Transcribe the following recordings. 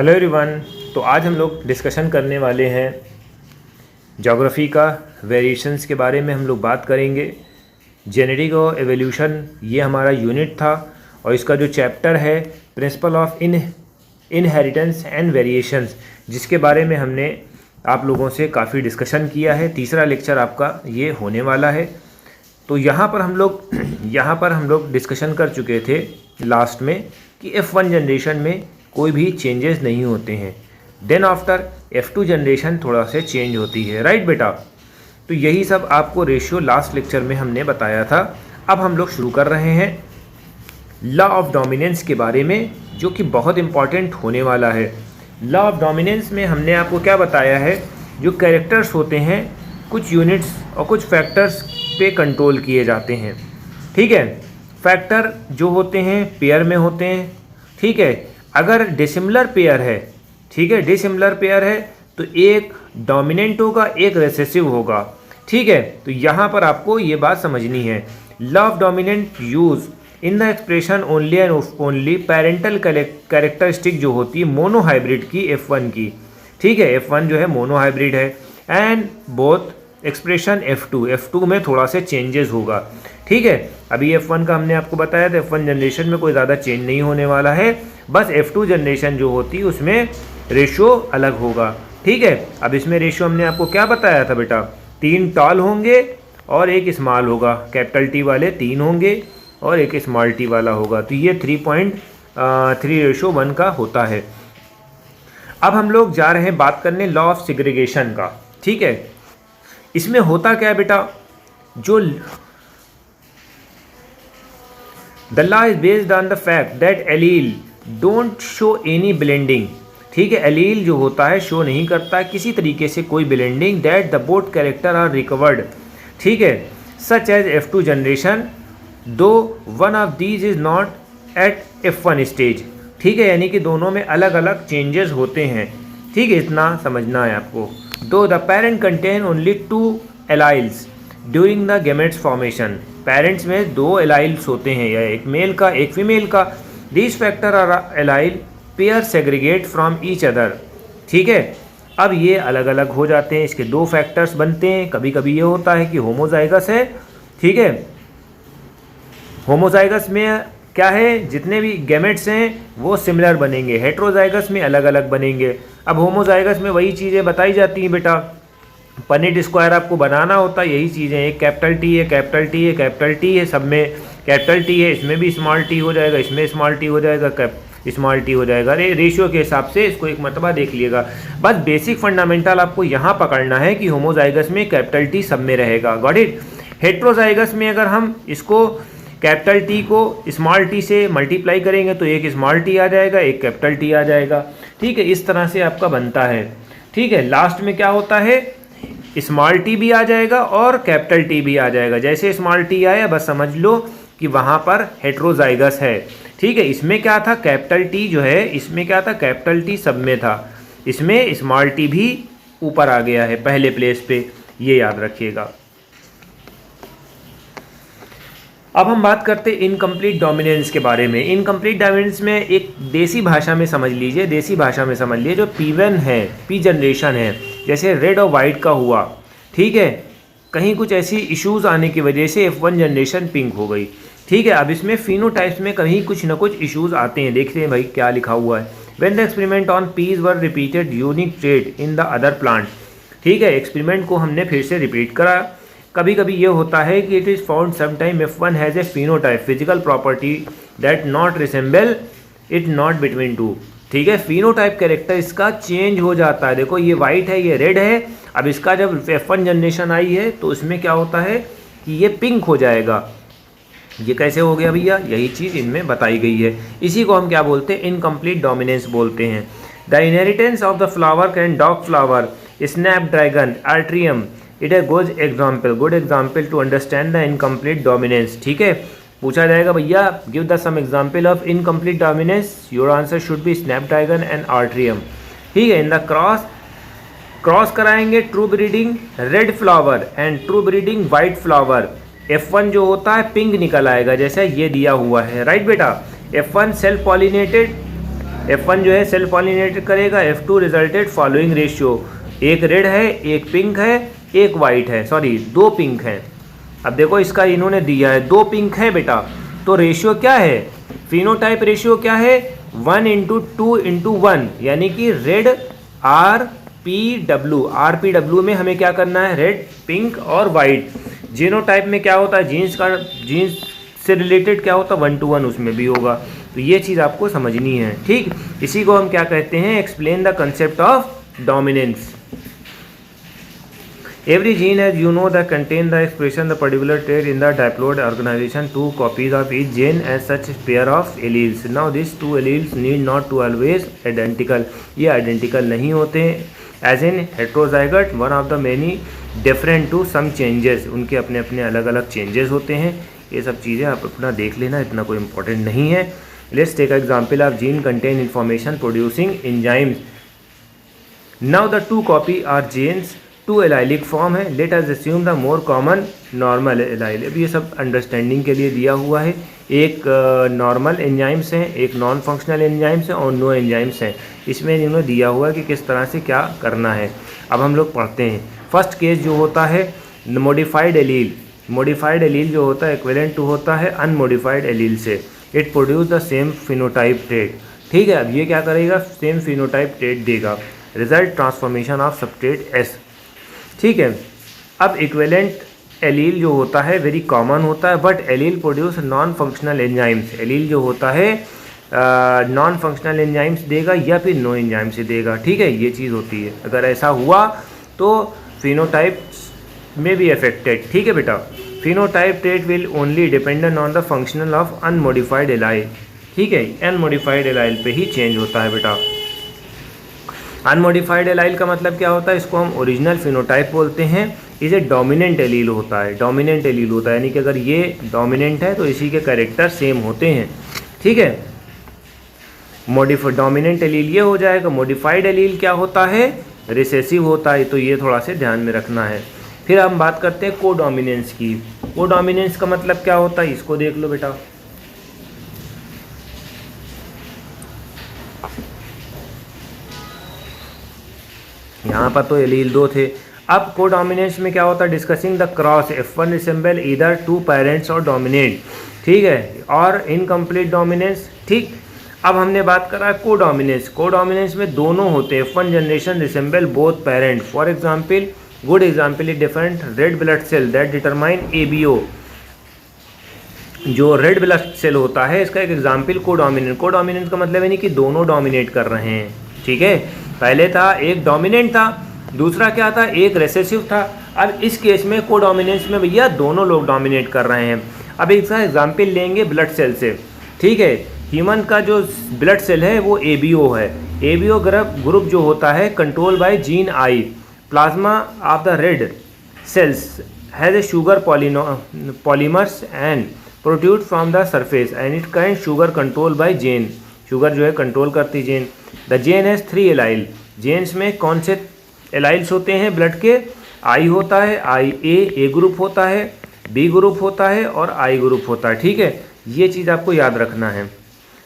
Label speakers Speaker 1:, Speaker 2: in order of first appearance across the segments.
Speaker 1: Hello everyone. तो आज हम लोग डिस्कशन करने वाले हैं ज्योग्राफी का वेरिएशंस के बारे में। हम लोग बात करेंगे जेनेटिक और एवोल्यूशन, ये हमारा यूनिट था और इसका जो चैप्टर है principle of inheritance and variations, जिसके बारे में हमने आप लोगों से काफ़ी डिस्कशन किया है। तीसरा लेक्चर आपका ये होने वाला है। तो यहाँ पर हम लोग डिस्कशन कर चुके थे लास्ट में कि F1 जनरेशन में कोई भी चेंजेस नहीं होते हैं, देन आफ्टर F2 जनरेशन थोड़ा से चेंज होती है, राइट बेटा। तो यही सब आपको रेशियो लास्ट लेक्चर में हमने बताया था। अब हम लोग शुरू कर रहे हैं लॉ ऑफ डोमिनेंस के बारे में, जो कि बहुत इंपॉर्टेंट होने वाला है। लॉ ऑफ डोमिनेंस में हमने आपको क्या बताया है, जो कैरेक्टर्स होते हैं कुछ यूनिट्स और कुछ फैक्टर्स पे कंट्रोल किए जाते हैं, ठीक है। फैक्टर जो होते हैं पेयर में होते हैं, ठीक है। अगर डिसिमिलर पेयर है, ठीक है, डिसिमिलर पेयर है तो एक डोमिनेंट होगा, एक रिसेसिव होगा, ठीक है। तो यहाँ पर आपको ये बात समझनी है। Law of dominant use in the expression only and only parental characteristic जो होती है मोनोहाइब्रिड की, F1 की, ठीक है। F1 जो है मोनोहाइब्रिड है एंड बोथ एक्सप्रेशन F2 में थोड़ा से चेंजेस होगा, ठीक है। अभी F1 का हमने आपको बताया था, F1 जनरेशन में कोई ज़्यादा चेंज नहीं होने वाला है, बस F2 जनरेशन जो होती है उसमें रेशियो अलग होगा, ठीक है। अब इसमें रेशियो हमने आपको क्या बताया था बेटा, 3 टॉल होंगे और एक स्मॉल होगा, कैपिटल T वाले 3 होंगे और एक स्मॉल t वाला होगा। तो ये 3.3:1 का होता है। अब हम लोग जा रहे हैं बात करने लॉ ऑफ सेग्रीगेशन का, ठीक है। इसमें होता क्या है बेटा, जो the law is based on the fact that allele don't show any blending, ठीक है। एलील जो होता है शो नहीं करता किसी तरीके से कोई blending, that the both character are recovered, ठीक है, such as F2 generation though one of these is not at F1 stage, ठीक है। यानी कि दोनों में अलग अलग चेंजेस होते हैं, ठीक है, इतना समझना है आपको। Do the parent contain only 2 alleles during the gametes formation, parents में 2 एलाइल्स होते हैं, या एक मेल का एक फीमेल का। These factor are allele pair segregate from each other, ठीक है। अब ये अलग अलग हो जाते हैं, इसके 2 फैक्टर्स बनते हैं। कभी कभी ये होता है कि होमोजाइगस है, ठीक है। होमोजाइगस में क्या है, जितने भी गैमेट्स हैं वो सिमिलर बनेंगे, हेट्रोजाइगस में अलग अलग बनेंगे। अब होमोजाइगस में वही चीज़ें बताई जाती हैं बेटा, पनेट स्क्वायर आपको बनाना होता है, यही चीज़ें, एक कैपिटल T है, कैपिटल T है, कैपिटल T है, सब में कैपिटल T है, इसमें भी स्मॉल t हो जाएगा, इसमें स्मॉल t हो जाएगा, स्मॉल t हो जाएगा। रेशियो के हिसाब से इसको एक मरतबा देख लिएगा। बस बेसिक फंडामेंटल आपको यहाँ पकड़ना है कि होमोजाइगस में कैपिटल T सब में रहेगा, गॉट इट। हेट्रोजाइगस में अगर हम इसको कैपिटल T को स्मॉल t से मल्टीप्लाई करेंगे तो एक स्मॉल t आ जाएगा, एक कैपिटल T आ जाएगा, ठीक है। इस तरह से आपका बनता है, ठीक है। लास्ट में क्या होता है, स्मॉल t भी आ जाएगा और कैपिटल T भी आ जाएगा। जैसे स्मॉल t आया बस समझ लो कि वहाँ पर हेट्रोजाइगस है, ठीक है। इसमें क्या था, कैपिटल T जो है, इसमें क्या था, कैपिटल T सब में था, इसमें स्मॉल t भी ऊपर आ गया है पहले प्लेस पे, ये याद रखिएगा। अब हम बात करते हैं इनकम्प्लीट डोमिनेंस के बारे में। इनकम्प्लीट डोमिनेंस में एक देसी भाषा में समझ लीजिए, देसी भाषा में समझ लीजिए, जो P1 है, P जनरेशन है, जैसे रेड और वाइट का हुआ, ठीक है। कहीं कुछ ऐसी इश्यूज आने की वजह से F1 जनरेशन पिंक हो गई, ठीक है। अब इसमें फिनोटाइप्स में कहीं कुछ ना कुछ इश्यूज आते हैं। देखते हैं भाई क्या लिखा हुआ है। When the experiment on peas were repeated unique trait in the other plant, ठीक है। एक्सपेरिमेंट को हमने फिर से रिपीट करा। कभी कभी ये होता है कि it is found sometime F1 has a phenotype physical property that not resemble it not between two, ठीक है। फिनोटाइप कैरेक्टर इसका चेंज हो जाता है। देखो ये वाइट है, ये रेड है। अब इसका जब F1 जनरेशन आई है तो इसमें क्या होता है कि ये पिंक हो जाएगा। ये कैसे हो गया भैया, यही चीज़ इनमें बताई गई है। इसी को हम क्या बोलते हैं, इनकम्प्लीट डोमिनेंस बोलते हैं। The inheritance of the flower can dog flower, snapdragon, atrium, it a good example to understand the incomplete dominance, ठीक है। पूछा जाएगा भैया give the sum example of incomplete dominance, your answer should be snapdragon and atrium, ठीक है। In the cross कराएंगे true breeding red flower and true breeding white flower, F1 जो होता है पिंक निकल आएगा, जैसा ये दिया हुआ है, राइट बेटा। F1 सेल्फ पॉलिनेटेड F1 जो है सेल्फ पॉलिनेट करेगा, F2 रिजल्टेड फॉलोइंग रेशियो, एक रेड है, एक पिंक है, एक वाइट है, सॉरी 2 पिंक हैं। अब देखो इसका इन्होंने दिया है 2 पिंक है बेटा, तो रेशियो क्या है, फिनोटाइप रेशियो क्या है 1:2:1, यानी कि रेड RPW में हमें क्या करना है, रेड, पिंक और वाइट। जीनोटाइप में क्या होता है, जीन्स से रिलेटेड क्या होता है 1:1 उसमें भी होगा, तो ये चीज़ आपको समझनी है, ठीक। इसी को हम क्या कहते हैं, explain the concept of dominance. Every gene, as you know, that contain the expression the particular trait in the diploid organization, 2 copies of each gene as such pair of alleles. Now these 2 alleles need not to always identical. ये identical नहीं होते हैं, as in heterozygote, one of the many different to some changes. उनके अपने अपने अलग अलग changes होते हैं। ये सब चीज़ें आप अपना देख लेना, इतना कोई important नहीं है। Let's take an example of gene contain information producing enzymes. Now the 2 copy are genes, 2 allelic form है। Let us assume the more common normal allele. अब ये सब अंडरस्टैंडिंग के लिए दिया हुआ है। एक नॉर्मल एंजाइम्स हैं, एक नॉन फंक्शनल एंजाइम्स हैं और नो एंजाइम्स हैं। इसमें इन्होंने दिया हुआ है कि किस तरह से क्या करना है। अब हम लोग पढ़ते हैं। फर्स्ट केस जो होता है मॉडिफाइड एलील। मॉडिफाइड एलील जो होता है इक्विवेलेंट टू होता है अनमॉडिफाइड एलील से। It produce the same phenotype trait. ठीक है, अब ये क्या करेगा, सेम फिनोटाइप ट्रेट देगा। Result transformation of substrate S. ठीक है, अब इक्विवेलेंट एलील जो होता है वेरी कॉमन होता है, but allele produce non functional enzymes. Allele जो होता है नॉन फंक्शनल एंजाइम्स देगा या फिर नो एंजाइम से देगा। ठीक है, ये चीज़ होती है। अगर ऐसा हुआ तो फिनोटाइप में भी अफेक्टेड। ठीक है बेटा, phenotype trait will only dependent on the functional of unmodified allyl. ठीक है, अनमोडिफाइड एलाइल पे ही चेंज होता है बेटा। अनमोडिफाइड एलाइल का मतलब क्या होता है, इसको हम ओरिजिनल फिनोटाइप बोलते हैं। इसे डोमिनेंट एलील होता है। डोमिनेंट एलील होता है यानी कि अगर ये डोमिनेंट है तो इसी के कैरेक्टर सेम होते हैं। ठीक है, डोमिनेंट एलील ये हो जाएगा। मॉडिफाइड एलील क्या होता है, रिसेसिव होता है। तो ये थोड़ा से ध्यान में रखना है। फिर हम बात करते हैं कोडोमिनेंस की। कोडोमिनेंस का मतलब क्या होता है, इसको देख लो बेटा। यहाँ पर तो एलील 2 थे। अब कोडोमिनेंस में क्या होता है, discussing the cross F1 resemble either 2 parents और डोमिनेट। ठीक है, और इनकम्प्लीट डोमिनेंस। ठीक, अब हमने बात करा कोडोमिनेंस। कोडोमिनेंस में दोनों होते हैं। F1 generation resemble both parent. For example, good example is different red blood cell that determine ABO। जो रेड ब्लड सेल होता है इसका एक एग्जाम्पल कोडोमिनेंट। कोडोमिनेंट का मतलब है नहीं कि दोनों डोमिनेट कर रहे हैं। ठीक है, पहले था एक डोमिनेंट था, दूसरा क्या था, एक रेसेसिव था। अब इस केस में कोडोमिनेंस में भैया दोनों लोग डोमिनेट कर रहे हैं। अब इसका एग्जाम्पल लेंगे ब्लड सेल से। ठीक है, ह्यूमन का जो ब्लड सेल है वो ABO है। ABO ग्रुप जो होता है control by gene I। Plasma of the red cells has a sugar polymers and produced from the surface and it can sugar control by gene. Sugar जो है control करती gene. The gene has 3 allele. Genes में कौन से एलाइल्स होते हैं blood के, I होता है, A ग्रुप होता है, B ग्रुप होता है और I ग्रुप होता है। ठीक है, ये चीज़ आपको याद रखना है।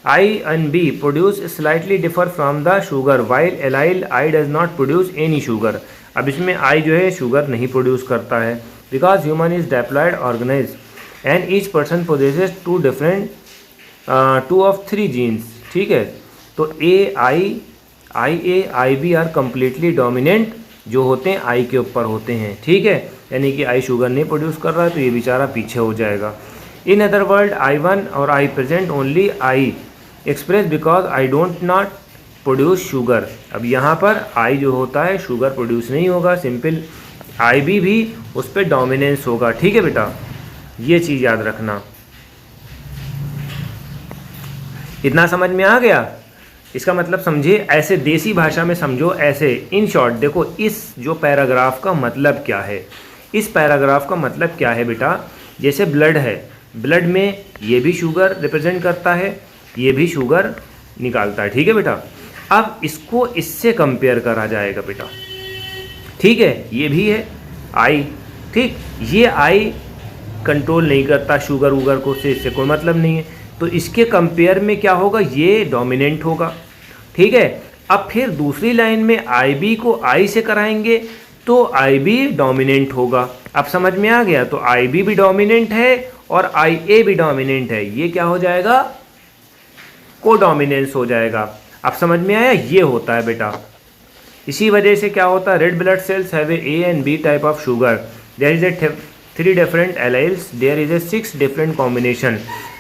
Speaker 1: I and B produce slightly differ from the sugar while allyl I does not produce any sugar. अब इसमें I जो है शुगर नहीं प्रोड्यूस करता है, because human is diploid organized and each person produces 2 of 3 genes. ठीक है, तो IA, IB are completely dominant जो होते हैं I के ऊपर होते हैं। ठीक है, यानी कि I शुगर नहीं प्रोड्यूस कर रहा है तो ये बेचारा पीछे हो जाएगा। इन अदर वर्ड I1 और I present only I express because I don't not produce sugar. अब यहाँ पर I जो होता है शुगर प्रोड्यूस नहीं होगा, सिंपल IB भी उस पर डोमिनेंस होगा। ठीक है बेटा, ये चीज़ याद रखना। इतना समझ में आ गया? इसका मतलब समझे, ऐसे देसी भाषा में समझो, ऐसे इन शॉर्ट। देखो इस जो पैराग्राफ का मतलब क्या है, इस पैराग्राफ का मतलब क्या है बेटा, जैसे ब्लड है, ब्लड में ये भी शुगर रिप्रेजेंट करता है, ये भी शुगर निकालता है। ठीक है बेटा, अब इसको इससे कंपेयर करा जाएगा बेटा। ठीक है, ये भी है I। ठीक, ये I कंट्रोल नहीं करता शुगर वूगर को, से इससे कोई मतलब नहीं है। तो इसके कंपेयर में क्या होगा, ये डोमिनेंट होगा। ठीक है। अब फिर दूसरी लाइन में IB को I से कराएंगे तो IB डोमिनेंट होगा। अब समझ में आ गया, तो IB भी डोमिनेंट है और IA भी डोमिनेंट है, ये क्या हो जाएगा, को डोमिनेंस हो जाएगा। अब समझ में आया, ये होता है बेटा। इसी वजह से क्या होता है, red blood cells have a and B type of sugar, there is a 3 different alleles, there is a 6 different combination.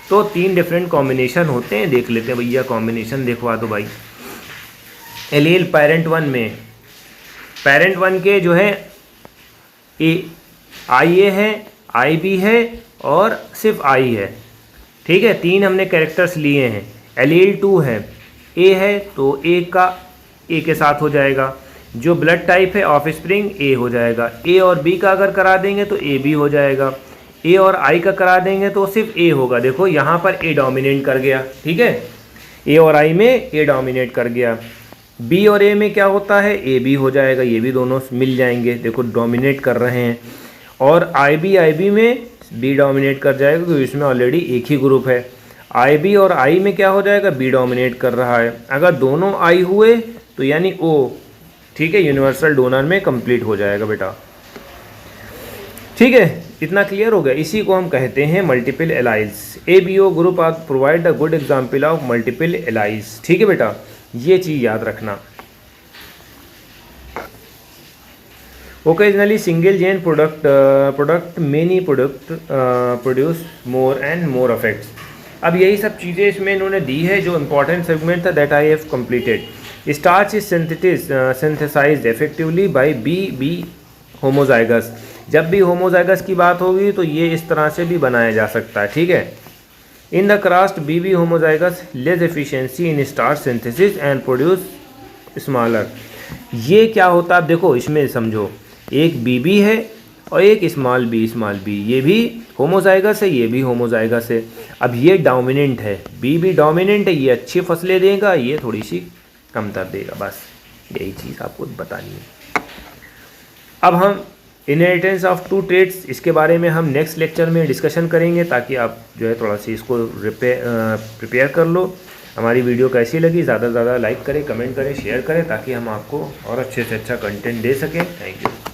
Speaker 1: तो 3 डिफरेंट कॉम्बिनेशन होते हैं, देख लेते हैं भैया, कॉम्बिनेशन देखवा दो भाई। एलील पेरेंट 1 में, पेरेंट 1 के जो है IA है, IB है और सिर्फ I है, ठीक है। 3 हमने कैरेक्टर्स लिए हैं। एलील 2 है, A है तो A का A के साथ हो जाएगा। जो ब्लड टाइप है ऑफ स्प्रिंग A हो जाएगा। A और B का अगर करा देंगे तो AB हो जाएगा। A और I का करा देंगे तो सिर्फ A होगा। देखो यहाँ पर A डोमिनेट कर गया, ठीक है, A और I में A डोमिनेट कर गया। B और A में क्या होता है, AB हो जाएगा, ये भी दोनों मिल जाएंगे, देखो डोमिनेट कर रहे हैं। और IB में B डोमिनेट कर जाएगा क्योंकि इसमें ऑलरेडी एक ही ग्रुप है। IB और I में क्या हो जाएगा, B डोमिनेट कर रहा है। अगर दोनों I हुए तो यानी O, ठीक है, यूनिवर्सल डोनर में कंप्लीट हो जाएगा बेटा, ठीक है। इतना क्लियर हो गया। इसी को हम कहते हैं multiple alleles. ABO group are provide a good example of multiple alleles, ठीक है बेटा, ये चीज़ याद रखना। Occasionally single gene product many product produce more and more effects. अब यही सब चीज़ें इसमें इन्होंने दी है। जो इंपॉर्टेंट सेगमेंट था that I have completed. Starch is synthesized effectively by BB homozygous. जब भी होमोजाइगस की बात होगी तो ये इस तरह से भी बनाया जा सकता है, ठीक है। In the contrast BB homozygous less efficiency in starch synthesis and produce smaller. ये क्या होता है, आप देखो इसमें समझो, एक BB है और एक स्मॉल b, ये भी होमोजाइगस है, ये भी होमोजाइगस है। अब ये डोमिनेंट है, BB डोमिनेंट है, ये अच्छी फसलें देगा, ये थोड़ी सी कमतर देगा, बस यही चीज़ आपको बतानी है। अब हम इनहेरिटेंस ऑफ 2 ट्रेट्स, इसके बारे में हम नेक्स्ट लेक्चर में डिस्कशन करेंगे, ताकि आप जो है थोड़ा सा इसको प्रिपेयर कर लो। हमारी वीडियो कैसी लगी, ज़्यादा से ज़्यादा लाइक करें, कमेंट करें, शेयर करें, ताकि हम आपको और अच्छे से अच्छा कंटेंट दे सकें। Thank you.